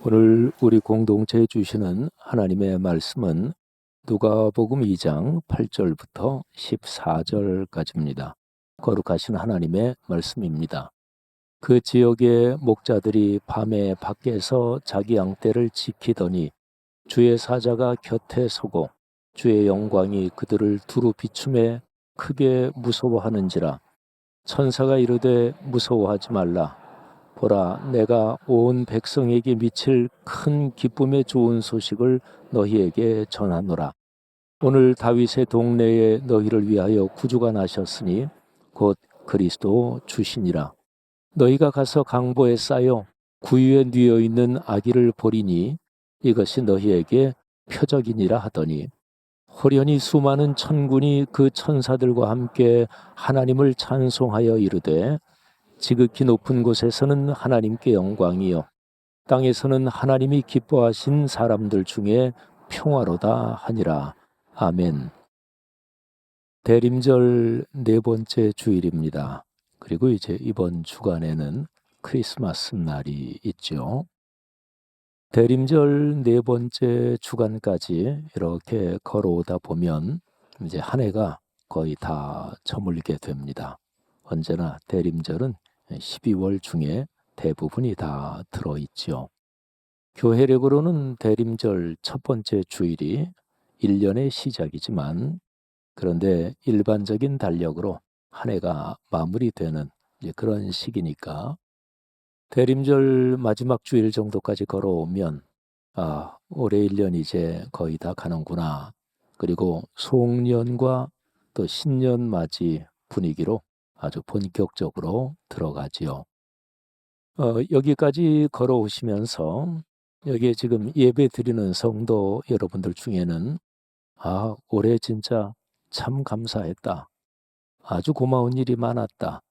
오늘 우리 공동체에 주시는 하나님의 말씀은 누가복음 2장 8절부터 14절까지입니다. 거룩하신 하나님의 말씀입니다. 그 지역의 목자들이 밤에 밖에서 자기 양떼를 지키더니 주의 사자가 곁에 서고 주의 영광이 그들을 두루 비춤에 크게 무서워하는지라. 천사가 이르되 무서워하지 말라. 보라, 내가 온 백성에게 미칠 큰 기쁨의 좋은 소식을 너희에게 전하노라. 오늘 다윗의 동네에 너희를 위하여 구주가 나셨으니 곧 그리스도 주시니라. 너희가 가서 강보에 쌓여 구유에 뉘어 있는 아기를 보리니 이것이 너희에게 표적이니라 하더니, 호련히 수많은 천군이 그 천사들과 함께 하나님을 찬송하여 이르되, 지극히 높은 곳에서는 하나님께 영광이요 땅에서는 하나님이 기뻐하신 사람들 중에 평화로다 하니라. 아멘. 대림절 네 번째 주일입니다. 그리고 이제 이번 주간에는 크리스마스 날이 있죠. 대림절 네 번째 주간까지 이렇게 걸어오다 보면 이제 한 해가 거의 다 저물게 됩니다. 언제나 대림절은 12월 중에 대부분이 다 들어있죠. 교회력으로는 대림절 첫 번째 주일이 1년의 시작이지만, 그런데 일반적인 달력으로 한 해가 마무리되는 그런 시기니까 대림절 마지막 주일 정도까지 걸어오면 올해 1년 이제 거의 다 가는구나. 그리고 송년과 또 신년 맞이 분위기로 아주 본격적으로 들어가지요. 여기까지 걸어오시면서 여기에 지금 예배 드리는 성도 여러분들 중에는 올해 진짜 참 감사했다. 아주 고마운 일이 많았다.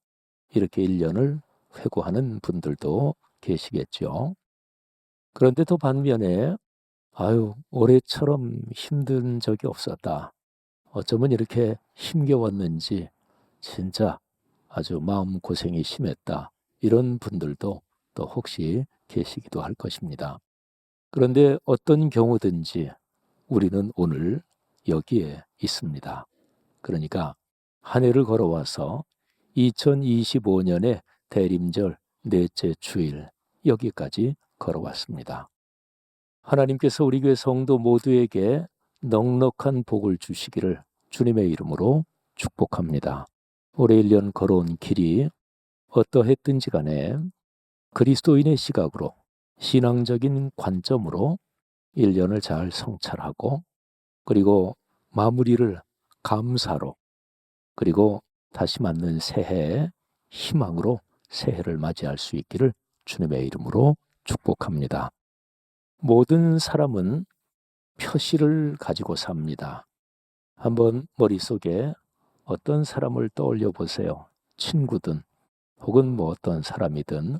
이렇게 1년을 회고하는 분들도 계시겠죠. 그런데 또 반면에 올해처럼 힘든 적이 없었다. 어쩌면 이렇게 힘겨웠는지 진짜 아주 마음고생이 심했다. 이런 분들도 또 혹시 계시기도 할 것입니다. 그런데 어떤 경우든지 우리는 오늘 여기에 있습니다. 그러니까 한 해를 걸어와서 2025년의 대림절 넷째 주일 여기까지 걸어왔습니다. 하나님께서 우리 교회 성도 모두에게 넉넉한 복을 주시기를 주님의 이름으로 축복합니다. 올해 1년 걸어온 길이 어떠했든지 간에 그리스도인의 시각으로, 신앙적인 관점으로 1년을 잘 성찰하고, 그리고 마무리를 감사로, 그리고 다시 맞는 새해의 희망으로 새해를 맞이할 수 있기를 주님의 이름으로 축복합니다. 모든 사람은 표시를 가지고 삽니다. 한번 머릿속에 어떤 사람을 떠올려 보세요. 친구든 혹은 어떤 사람이든.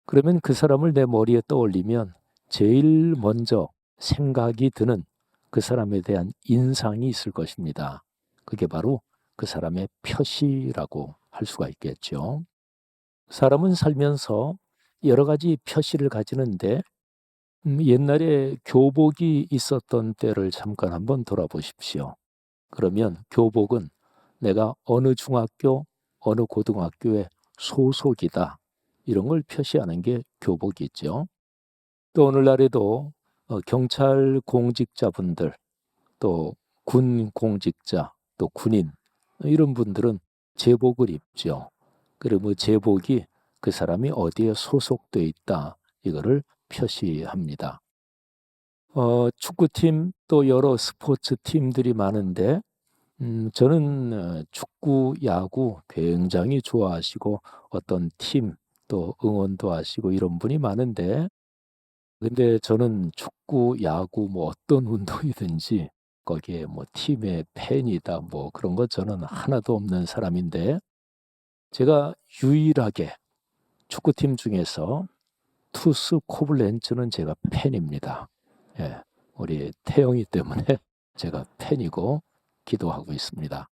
그러면 그 사람을 내 머리에 떠올리면 제일 먼저 생각이 드는 그 사람에 대한 인상이 있을 것입니다. 그게 바로 그 사람의 표시라고 할 수가 있겠죠. 사람은 살면서 여러 가지 표시를 가지는데, 옛날에 교복이 있었던 때를 잠깐 한번 돌아보십시오. 그러면 교복은 내가 어느 중학교, 어느 고등학교에 소속이다. 이런 걸 표시하는 게 교복이죠. 또 오늘날에도 경찰 공직자분들, 또 군 공직자, 또 군인, 이런 분들은 제복을 입죠. 그리고 제복이 그 사람이 어디에 소속돼 있다. 이거를 표시합니다. 축구팀 또 여러 스포츠 팀들이 많은데, 저는 축구, 야구 굉장히 좋아하시고 어떤 팀 또 응원도 하시고 이런 분이 많은데, 근데 저는 축구, 야구 어떤 운동이든지 거기에 팀의 팬이다 그런 거 저는 하나도 없는 사람인데, 제가 유일하게 축구팀 중에서 투스 코블렌츠는 제가 팬입니다. 예, 우리 태영이 때문에 제가 팬이고 기도하고 있습니다.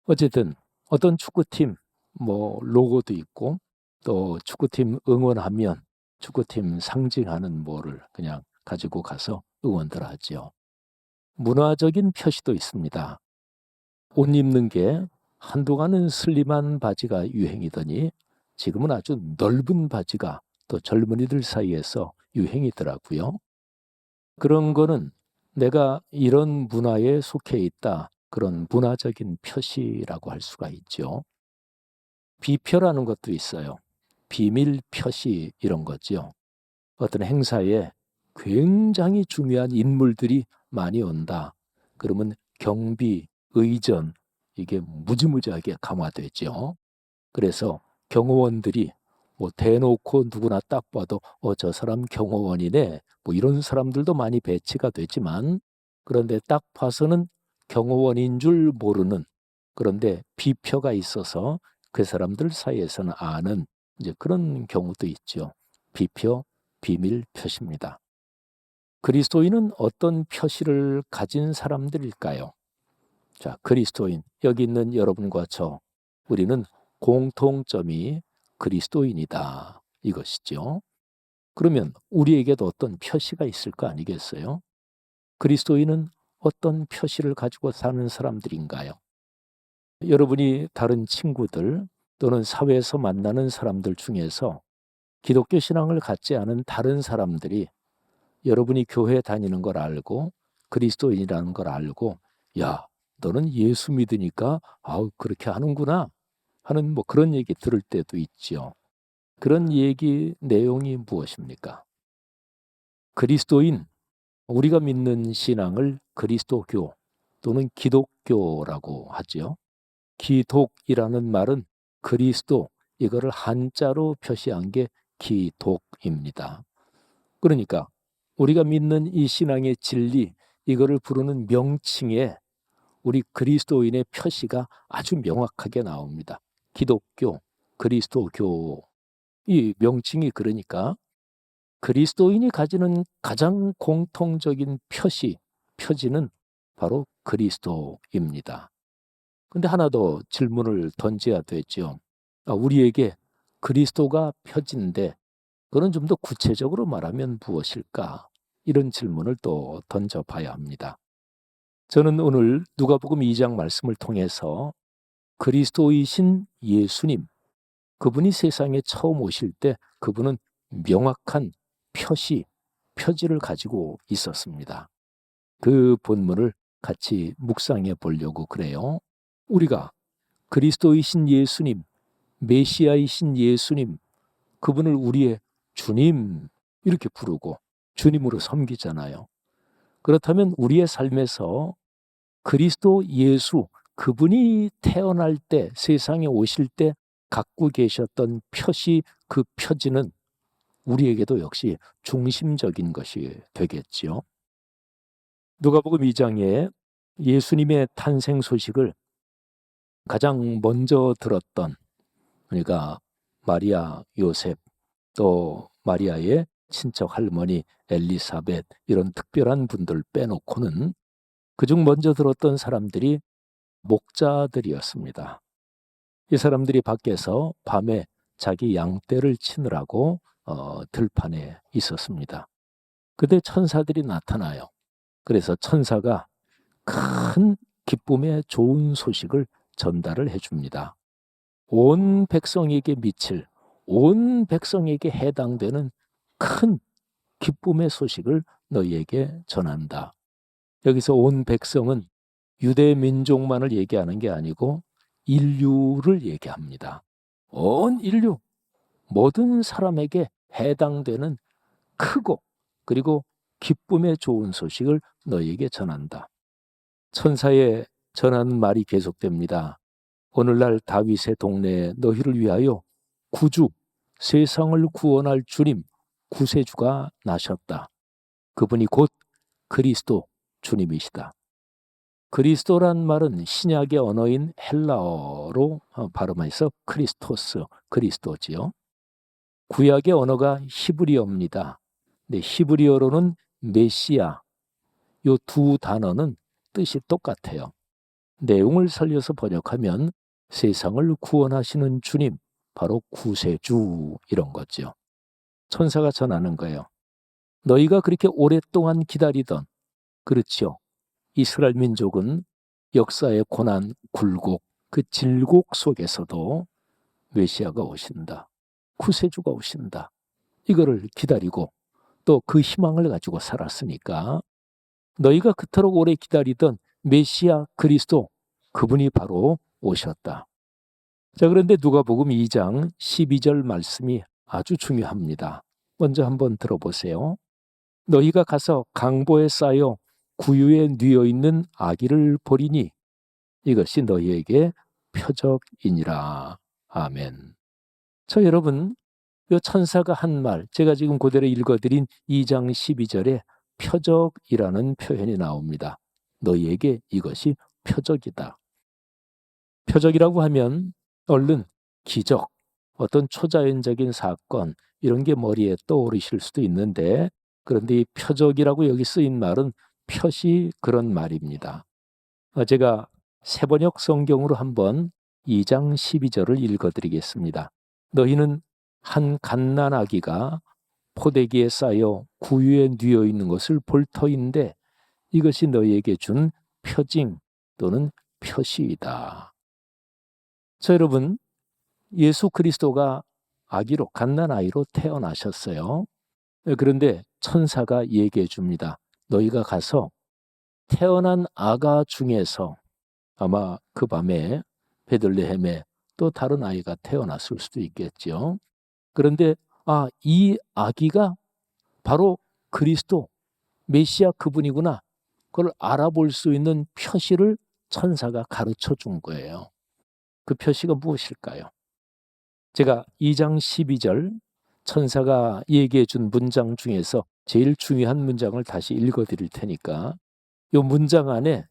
어쨌든 어떤 축구팀 로고도 있고, 또 축구팀 응원하면 축구팀 상징하는 뭐를 그냥 가지고 가서 응원들 하죠. 문화적인 표시도 있습니다. 옷 입는 게 한동안은 슬림한 바지가 유행이더니 지금은 아주 넓은 바지가 또 젊은이들 사이에서 유행이더라고요. 그런 거는 내가 이런 문화에 속해 있다. 그런 문화적인 표시라고 할 수가 있죠. 비표라는 것도 있어요. 비밀 표시 이런 거죠. 어떤 행사에 굉장히 중요한 인물들이 많이 온다. 그러면 경비, 의전 이게 무지무지하게 강화되죠. 그래서 경호원들이 뭐 대놓고 누구나 딱 봐도 저 사람 경호원이네 뭐 이런 사람들도 많이 배치가 되지만 그런데 딱 봐서는 경호원인 줄 모르는 그런데 비표가 있어서 그 사람들 사이에서는 아는 이제 그런 경우도 있죠. 비표, 비밀 표시입니다. 그리스도인은 어떤 표시를 가진 사람들일까요? 자, 그리스도인 여기 있는 여러분과 저 우리는 공통점이 그리스도인이다. 이것이죠. 그러면 우리에게도 어떤 표시가 있을 거 아니겠어요? 그리스도인은 어떤 표시를 가지고 사는 사람들인가요? 여러분이 다른 친구들 또는 사회에서 만나는 사람들 중에서 기독교 신앙을 갖지 않은 다른 사람들이 여러분이 교회 다니는 걸 알고 그리스도인이라는 걸 알고 야, 너는 예수 믿으니까 아우 그렇게 하는구나 하는 뭐 그런 얘기 들을 때도 있지요. 그런 얘기 내용이 무엇입니까? 그리스도인, 우리가 믿는 신앙을 그리스도교 또는 기독교라고 하죠. 기독이라는 말은 그리스도, 이거를 한자로 표시한 게 기독입니다. 그러니까 우리가 믿는 이 신앙의 진리, 이거를 부르는 명칭에 우리 그리스도인의 표시가 아주 명확하게 나옵니다. 기독교, 그리스도교. 이 명칭이 그러니까 그리스도인이 가지는 가장 공통적인 표시, 표지는 바로 그리스도입니다. 근데 하나 더 질문을 던져야 되죠. 우리에게 그리스도가 표지인데 그건 좀 더 구체적으로 말하면 무엇일까? 이런 질문을 또 던져봐야 합니다. 저는 오늘 누가복음 2장 말씀을 통해서 그리스도이신 예수님, 그분이 세상에 처음 오실 때 그분은 명확한 표시, 표지를 가지고 있었습니다. 그 본문을 같이 묵상해 보려고 그래요. 우리가 그리스도이신 예수님, 메시아이신 예수님, 그분을 우리의 주님 이렇게 부르고 주님으로 섬기잖아요. 그렇다면 우리의 삶에서 그리스도 예수, 그분이 태어날 때, 세상에 오실 때 갖고 계셨던 표시, 그 표지는 우리에게도 역시 중심적인 것이 되겠지요. 누가복음 2장에 예수님의 탄생 소식을 가장 먼저 들었던, 그러니까 마리아, 요셉, 또 마리아의 친척 할머니 엘리사벳 이런 특별한 분들 빼놓고는 그중 먼저 들었던 사람들이 목자들이었습니다. 이 사람들이 밖에서 밤에 자기 양떼를 치느라고 들판에 있었습니다. 그때 천사들이 나타나요. 그래서 천사가 큰 기쁨의 좋은 소식을 전달을 해줍니다. 온 백성에게 미칠, 온 백성에게 해당되는 큰 기쁨의 소식을 너희에게 전한다. 여기서 온 백성은 유대 민족만을 얘기하는 게 아니고 인류를 얘기합니다. 온 인류, 모든 사람에게 해당되는 크고 그리고 기쁨의 좋은 소식을 너희에게 전한다. 천사의 전하는 말이 계속됩니다. 오늘날 다윗의 동네에 너희를 위하여 구주, 세상을 구원할 주님, 구세주가 나셨다. 그분이 곧 그리스도 주님이시다. 그리스도란 말은 신약의 언어인 헬라어로 발음해서 크리스토스, 그리스도지요. 구약의 언어가 히브리어입니다. 근데 히브리어로는 메시아, 요 두 단어는 뜻이 똑같아요. 내용을 살려서 번역하면 세상을 구원하시는 주님, 바로 구세주 이런 거죠. 천사가 전하는 거예요. 너희가 그렇게 오랫동안 기다리던, 그렇지요. 이스라엘 민족은 역사의 고난, 굴곡, 그 질곡 속에서도 메시아가 오신다. 구세주가 오신다. 이거를 기다리고 또 그 희망을 가지고 살았으니까 너희가 그토록 오래 기다리던 메시아 그리스도, 그분이 바로 오셨다. 자, 그런데 누가복음 2장 12절 말씀이 아주 중요합니다. 먼저 한번 들어보세요. 너희가 가서 강보에 쌓여 구유에 뉘어 있는 아기를 보리니 이것이 너희에게 표적이니라. 아멘. 저 여러분, 이 천사가 한 말, 제가 지금 그대로 읽어드린 2장 12절에 표적이라는 표현이 나옵니다. 너희에게 이것이 표적이다. 표적이라고 하면 얼른 기적, 어떤 초자연적인 사건, 이런 게 머리에 떠오르실 수도 있는데, 그런데 이 표적이라고 여기 쓰인 말은 표시, 그런 말입니다. 제가 세번역 성경으로 한번 2장 12절을 읽어드리겠습니다. 너희는 한 갓난아기가 포대기에 쌓여 구유에 뉘어 있는 것을 볼 터인데 이것이 너희에게 준 표징 또는 표시이다. 자, 여러분, 예수 그리스도가 아기로, 갓난아이로 태어나셨어요. 그런데 천사가 얘기해 줍니다. 너희가 가서 태어난 아가 중에서, 아마 그 밤에 베들레헴에 또 다른 아이가 태어났을 수도 있겠죠. 그런데 이 아기가 바로 그리스도, 메시아 그분이구나. 그걸 알아볼 수 있는 표시를 천사가 가르쳐 준 거예요. 그 표시가 무엇일까요? 제가 2장 12절 천사가 얘기해 준 문장 중에서 제일 중요한 문장을 다시 읽어 드릴 테니까 이 문장 안에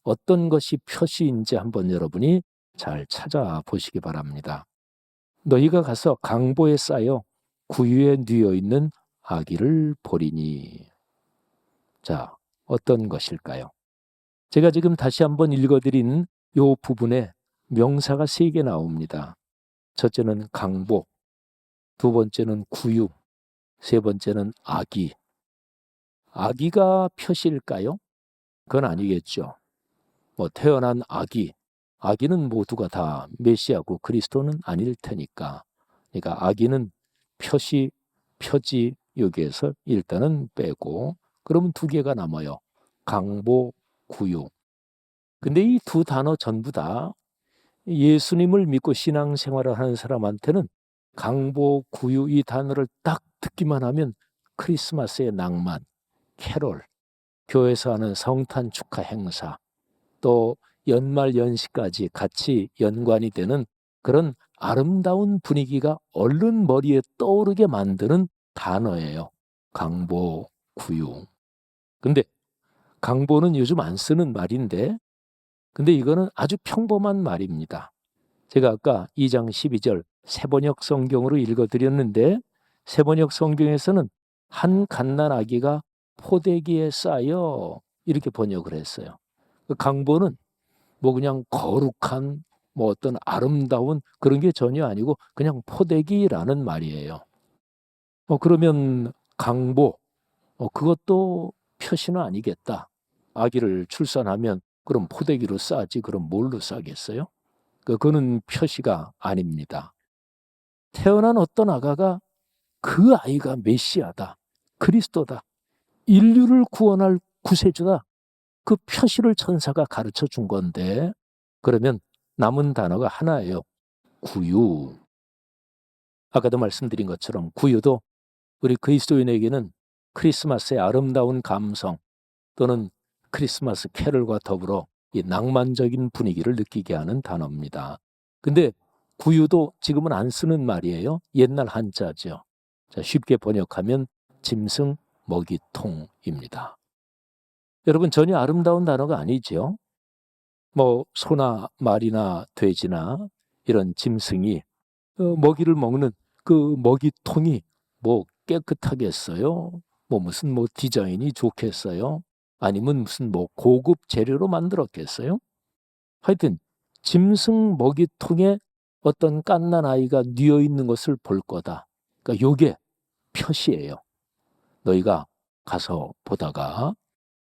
어떤 것이 표시인지 한번 여러분이 잘 찾아보시기 바랍니다. 너희가 가서 강보에 쌓여 구유에 뉘어 있는 아기를 보리니. 자, 어떤 것일까요? 제가 지금 다시 한번 읽어드린 이 부분에 명사가 3개 나옵니다. 첫째는 강보, 두 번째는 구유, 세 번째는 아기. 아기가 표시일까요? 그건 아니겠죠. 태어난 아기, 아기는 모두가 다 메시아고 그리스도는 아닐 테니까. 그러니까 아기는 표시, 표지 여기에서 일단은 빼고 그러면 2개가 남아요. 강보, 구유. 근데 이 2 단어 전부 다 예수님을 믿고 신앙생활을 하는 사람한테는 강보, 구유 이 단어를 딱 듣기만 하면 크리스마스의 낭만, 캐롤, 교회에서 하는 성탄 축하 행사, 또 연말 연시까지 같이 연관이 되는 그런 아름다운 분위기가 얼른 머리에 떠오르게 만드는 단어예요. 강보, 구유. 근데 강보는 요즘 안 쓰는 말인데, 근데 이거는 아주 평범한 말입니다. 제가 아까 2장 12절 세번역 성경으로 읽어드렸는데, 세번역 성경에서는 한 갓난아기가 포대기에 쌓여 이렇게 번역을 했어요. 강보는 그냥 거룩한 어떤 아름다운 그런 게 전혀 아니고 그냥 포대기라는 말이에요. 그러면 강보, 그것도 표시는 아니겠다. 아기를 출산하면 그럼 포대기로 싸지 그럼 뭘로 싸겠어요? 그거는 표시가 아닙니다. 태어난 어떤 아가가 그 아이가 메시아다, 그리스도다, 인류를 구원할 구세주다. 그 표시를 천사가 가르쳐 준 건데 그러면 남은 단어가 하나예요. 구유. 아까도 말씀드린 것처럼 구유도 우리 그리스도인에게는 크리스마스의 아름다운 감성 또는 크리스마스 캐럴과 더불어 이 낭만적인 분위기를 느끼게 하는 단어입니다. 근데 구유도 지금은 안 쓰는 말이에요. 옛날 한자죠. 자, 쉽게 번역하면 짐승 먹이통입니다. 여러분, 전혀 아름다운 단어가 아니죠. 소나 말이나 돼지나 이런 짐승이 먹이를 먹는 그 먹이통이 깨끗하겠어요? 무슨 디자인이 좋겠어요? 아니면 무슨 고급 재료로 만들었겠어요? 하여튼 짐승 먹이통에 어떤 갓난 아이가 뉘어 있는 것을 볼 거다. 그러니까 요게 표시예요. 너희가 가서 보다가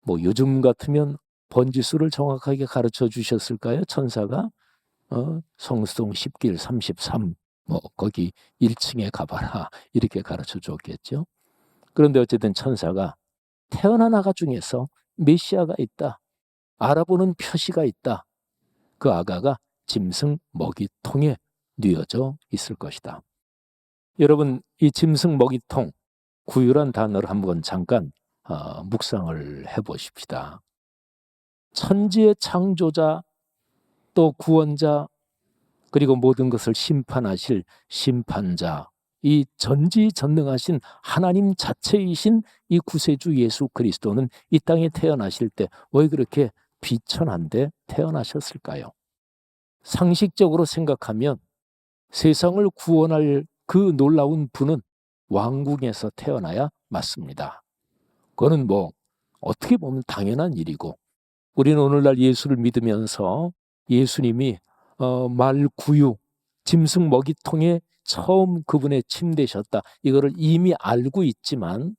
뭐 요즘 같으면 번지수를 정확하게 가르쳐 주셨을까요? 천사가 성수동 10길 33 뭐 거기 1층에 가봐라 이렇게 가르쳐 줬겠죠. 그런데 어쨌든 천사가 태어난 아가 중에서 메시아가 있다. 알아보는 표시가 있다. 그 아가가 짐승 먹이통에 뉘어져 있을 것이다. 여러분, 이 짐승 먹이통, 구유란 단어를 한번 잠깐 묵상을 해보십시다. 천지의 창조자, 또 구원자, 그리고 모든 것을 심판하실 심판자, 이 전지전능하신 하나님 자체이신 이 구세주 예수 그리스도는 이 땅에 태어나실 때 왜 그렇게 비천한데 태어나셨을까요? 상식적으로 생각하면 세상을 구원할 그 놀라운 분은 왕궁에서 태어나야 맞습니다. 그거는 뭐 어떻게 보면 당연한 일이고, 우리는 오늘날 예수를 믿으면서 예수님이 말구유, 짐승 먹이통에 처음 그분의 침대셨다. 이거를 이미 알고 있지만,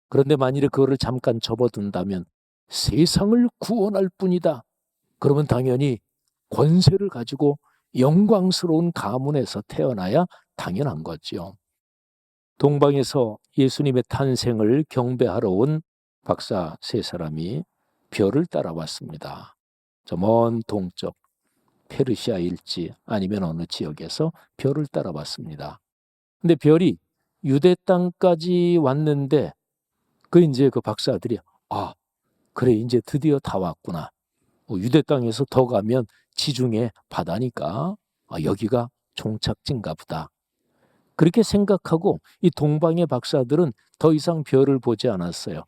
그런데 만일에 그거를 잠깐 접어둔다면 세상을 구원할 뿐이다. 그러면 당연히 권세를 가지고 영광스러운 가문에서 태어나야 당연한 거죠. 동방에서 예수님의 탄생을 경배하러 온 박사 세 사람이 별을 따라왔습니다. 저 먼 동쪽 페르시아 일지 아니면 어느 지역에서 별을 따라왔습니다. 근데 별이 유대 땅까지 왔는데 이제 그 박사들이 그래 이제 드디어 다 왔구나. 유대 땅에서 더 가면 지중해 바다니까 여기가 종착지인가 보다. 그렇게 생각하고 이 동방의 박사들은 더 이상 별을 보지 않았어요.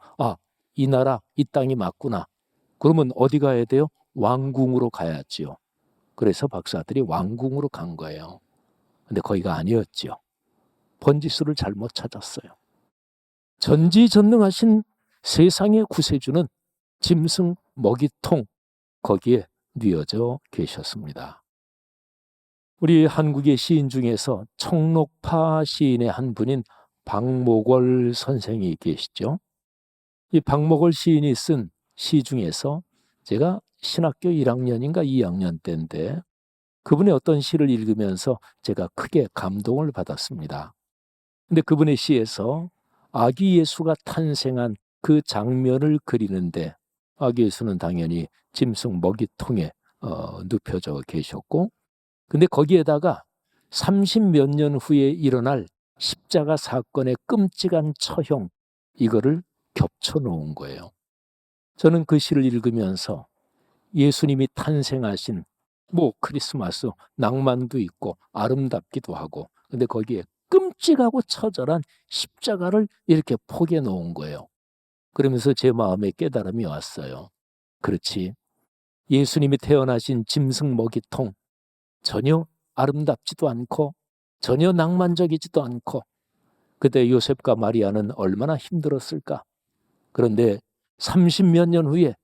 이 나라, 이 땅이 맞구나. 그러면 어디 가야 돼요? 왕궁으로 가야지요. 그래서 박사들이 왕궁으로 간 거예요. 근데 거기가 아니었지요. 번지수를 잘못 찾았어요. 전지전능하신 세상의 구세주는 짐승 먹이통 거기에 뉘어져 계셨습니다. 우리 한국의 시인 중에서 청록파 시인의 한 분인 박목월 선생이 계시죠. 이 박목월 시인이 쓴 시 중에서 제가 신학교 1학년인가 2학년 때인데 그분의 어떤 시를 읽으면서 제가 크게 감동을 받았습니다. 근데 그분의 시에서 아기 예수가 탄생한 그 장면을 그리는데 아기 예수는 당연히 짐승 먹이통에 눕혀져 계셨고, 근데 거기에다가 30몇 년 후에 일어날 십자가 사건의 끔찍한 처형, 이거를 겹쳐 놓은 거예요. 저는 그 시를 읽으면서 예수님이 탄생하신 크리스마스 낭만도 있고 아름답기도 하고, 근데 거기에 끔찍하고 처절한 십자가를 이렇게 포개 놓은 거예요. 그러면서 제 마음에 깨달음이 왔어요. 그렇지. 예수님이 태어나신 짐승 먹이통, 전혀 아름답지도 않고 전혀 낭만적이지도 않고, 그때 요셉과 마리아는 얼마나 힘들었을까. 그런데 30몇 년 후에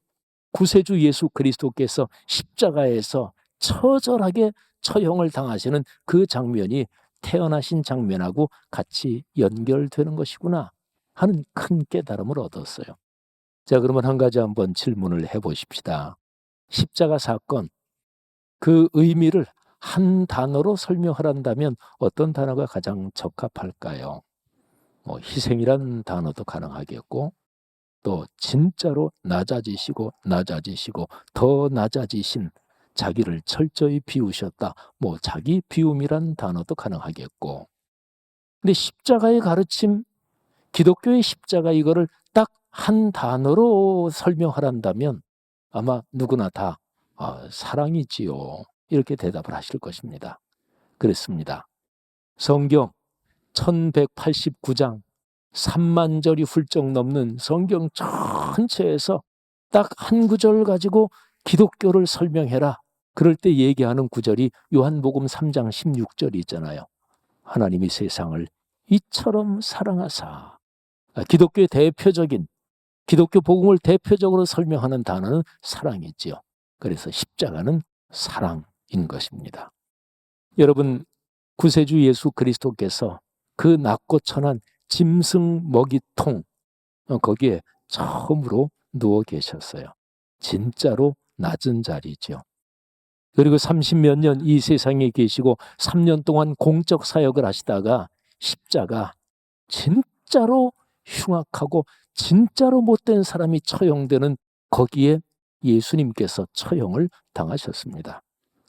구세주 예수 그리스도께서 십자가에서 처절하게 처형을 당하시는 그 장면이 태어나신 장면하고 같이 연결되는 것이구나 하는 큰 깨달음을 얻었어요. 자, 그러면 한 가지 한번 질문을 해보십시다. 십자가 사건, 그 의미를 한 단어로 설명하란다면 어떤 단어가 가장 적합할까요? 희생이란 단어도 가능하겠고, 또 진짜로 낮아지시고 더 낮아지신 자기를 철저히 비우셨다. 자기 비움이란 단어도 가능하겠고. 근데 십자가의 가르침, 기독교의 십자가, 이거를 딱 한 단어로 설명하란다면 아마 누구나 다 사랑이지요. 이렇게 대답을 하실 것입니다. 그렇습니다. 성경 1189장 3만 절이 훌쩍 넘는 성경 전체에서 딱 한 구절 가지고 기독교를 설명해라. 그럴 때 얘기하는 구절이 요한복음 3장 16절이 있잖아요. 하나님이 세상을 이처럼 사랑하사. 기독교의 대표적인, 기독교 복음을 대표적으로 설명하는 단어는 사랑이지요. 그래서 십자가는 사랑인 것입니다. 여러분, 구세주 예수 그리스도께서 그 낮고 천한 짐승 먹이통 거기에 처음으로 누워 계셨어요. 진짜로 낮은 자리죠. 그리고 30몇 년 이 세상에 계시고 3년 동안 공적 사역을 하시다가 십자가, 진짜로 흉악하고 진짜로 못된 사람이 처형되는 거기에 예수님께서 처형을 당하셨습니다.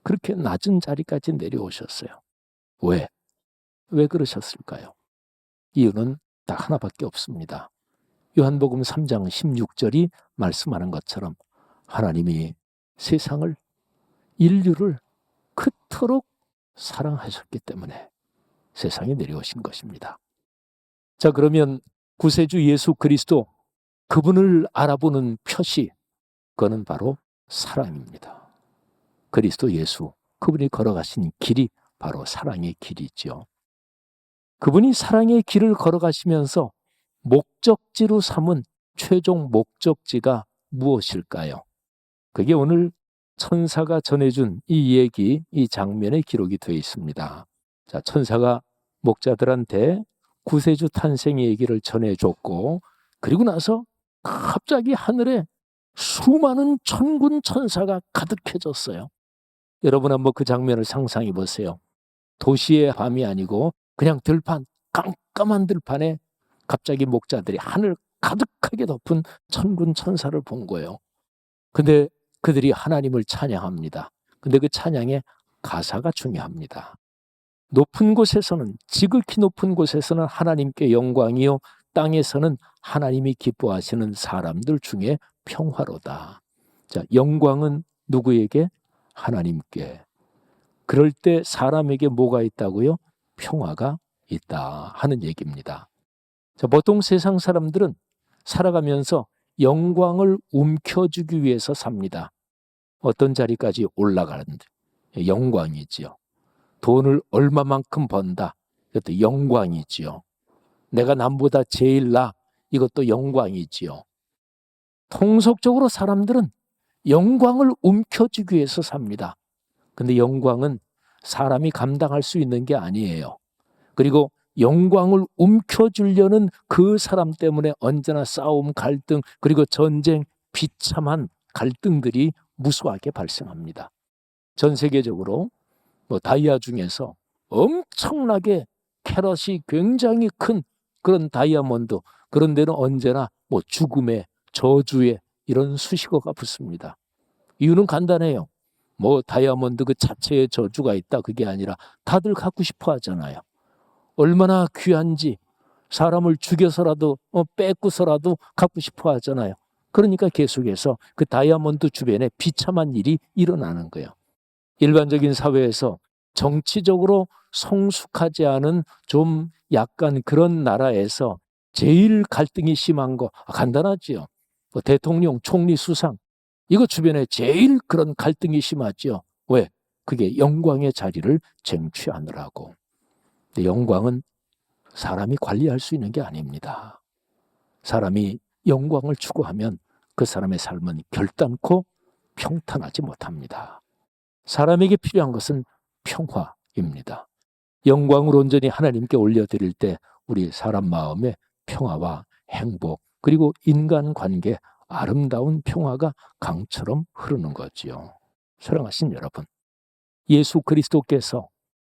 그렇게 낮은 자리까지 내려오셨어요. 왜? 왜 그러셨을까요? 이유는 딱 하나밖에 없습니다. 요한복음 3장 16절이 말씀하는 것처럼 하나님이 세상을, 인류를 그토록 사랑하셨기 때문에 세상에 내려오신 것입니다. 자, 그러면 구세주 예수 그리스도, 그분을 알아보는 표시, 그거는 바로 사랑입니다. 그리스도 예수, 그분이 걸어가신 길이 바로 사랑의 길이죠. 그분이 사랑의 길을 걸어가시면서 목적지로 삼은 최종 목적지가 무엇일까요? 그게 오늘 천사가 전해준 이 얘기, 이 장면에 기록이 되어 있습니다. 자, 천사가 목자들한테 구세주 탄생의 얘기를 전해줬고, 그리고 나서 갑자기 하늘에 수많은 천군 천사가 가득해졌어요. 여러분 한번 그 장면을 상상해 보세요. 도시의 밤이 아니고 그냥 들판, 깜깜한 들판에 갑자기 목자들이 하늘 가득하게 덮은 천군 천사를 본 거예요. 근데 그들이 하나님을 찬양합니다. 근데 그 찬양의 가사가 중요합니다. 높은 곳에서는, 지극히 높은 곳에서는 하나님께 영광이요, 땅에서는 하나님이 기뻐하시는 사람들 중에 평화로다. 자, 영광은 누구에게? 하나님께. 그럴 때 사람에게 뭐가 있다고요? 평화가 있다 하는 얘기입니다. 자, 보통 세상 사람들은 살아가면서 영광을 움켜쥐기 위해서 삽니다. 어떤 자리까지 올라가는데 영광이지요. 돈을 얼마만큼 번다, 이것도 영광이지요. 내가 남보다 제일 나, 이것도 영광이지요. 통속적으로 사람들은 영광을 움켜쥐기 위해서 삽니다. 근데 영광은 사람이 감당할 수 있는 게 아니에요. 그리고 영광을 움켜쥐려는 그 사람 때문에 언제나 싸움, 갈등, 그리고 전쟁, 비참한 갈등들이 무수하게 발생합니다. 전 세계적으로 다이아 중에서 엄청나게 캐럿이 굉장히 큰 그런 다이아몬드, 그런 데는 언제나 죽음의, 저주의 이런 수식어가 붙습니다. 이유는 간단해요. 다이아몬드 그 자체에 저주가 있다, 그게 아니라 다들 갖고 싶어 하잖아요. 얼마나 귀한지 사람을 죽여서라도 뺏고서라도 갖고 싶어 하잖아요. 그러니까 계속해서 그 다이아몬드 주변에 비참한 일이 일어나는 거예요. 일반적인 사회에서 정치적으로 성숙하지 않은 좀 약간 그런 나라에서 제일 갈등이 심한 거 간단하지요. 대통령, 총리, 수상, 이거 주변에 제일 그런 갈등이 심하죠. 왜? 그게 영광의 자리를 쟁취하느라고. 근데 영광은 사람이 관리할 수 있는 게 아닙니다. 사람이 영광을 추구하면 그 사람의 삶은 결단코 평탄하지 못합니다. 사람에게 필요한 것은 평화입니다. 영광을 온전히 하나님께 올려드릴 때 우리 사람 마음에 평화와 행복, 그리고 인간관계 아름다운 평화가 강처럼 흐르는 거지요. 사랑하신 여러분, 예수 그리스도께서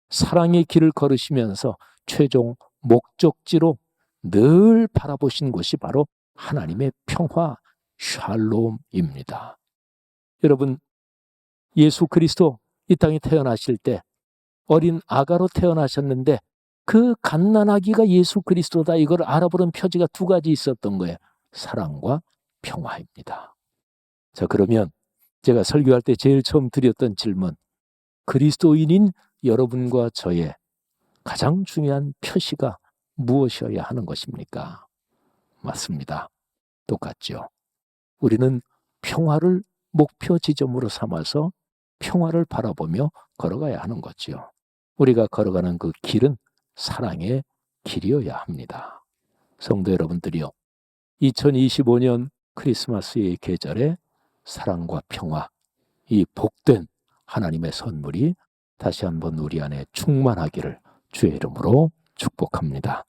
사랑의 길을 걸으시면서 최종 목적지로 늘 바라보신 곳이 바로 하나님의 평화, 샬롬입니다. 여러분, 예수 그리스도 이 땅에 태어나실 때 어린 아가로 태어나셨는데 그 갓난아기가 예수 그리스도다, 이걸 알아보는 표지가 두 가지 있었던 거예요. 사랑과 평화입니다. 자, 그러면 제가 설교할 때 제일 처음 드렸던 질문, 그리스도인인 여러분과 저의 가장 중요한 표시가 무엇이어야 하는 것입니까? 맞습니다. 똑같죠. 우리는 평화를 목표 지점으로 삼아서 평화를 바라보며 걸어가야 하는 거죠. 우리가 걸어가는 그 길은 사랑의 길이어야 합니다. 성도 여러분들이요, 2025년 크리스마스의 계절에 사랑과 평화, 이 복된 하나님의 선물이 다시 한번 우리 안에 충만하기를 주의 이름으로 축복합니다.